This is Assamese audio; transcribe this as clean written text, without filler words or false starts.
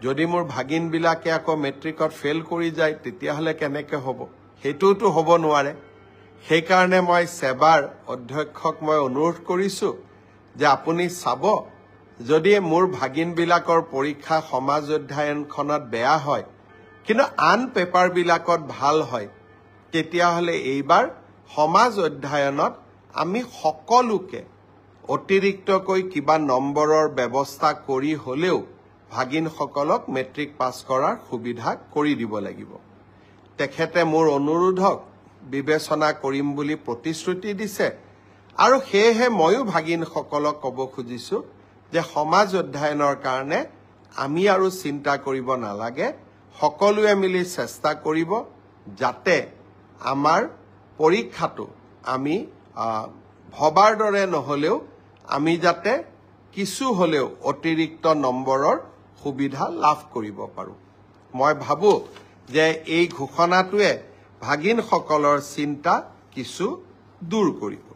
যদি মোৰ ভাগিনবিলাকে আকৌ মেট্ৰিকত ফেইল কৰি যায় তেতিয়াহ'লে কেনেকৈ হ'ব সেইটোতো হ'ব নোৱাৰে সেইকাৰণে মই সেৱাৰ অধ্যক্ষক মই অনুৰোধ কৰিছো যে আপুনি চাব যদি মোৰ ভাগিনবিলাকৰ পৰীক্ষা সমাজ অধ্যয়নখনত বেয়া হয় কিন্তু আন পেপাৰবিলাকত ভাল হয় তেতিয়াহ'লে এইবাৰ সমাজ অধ্যয়নত আমি সকলোকে অতিৰিক্তকৈ কিবা নম্বৰৰ ব্যৱস্থা কৰি হলেও ভাগিনসকলক মেট্ৰিক পাছ কৰাৰ সুবিধা কৰি দিব লাগিব তেখেতে মোৰ অনুৰোধক বিবেচনা কৰিম বুলি প্ৰতিশ্ৰুতি দিছে আৰু সেয়েহে ময়ো ভাগিনসকলক ক'ব খুজিছো যে সমাজ অধ্যয়নৰ কাৰণে আমি আৰু চিন্তা কৰিব নালাগে সকলোৱে মিলি চেষ্টা কৰিব যাতে আমাৰ পৰীক্ষাটো আমি ভবাৰ দৰে নহলেও আমি যাতে কিছু হলেও অতিৰিক্ত নম্বৰৰ সুবিধা লাভ কৰিব পাৰো মই ভাবো যে এই ঘোষণাটোৱে ভাগিনসকলৰ চিন্তা কিছু দূৰ কৰিব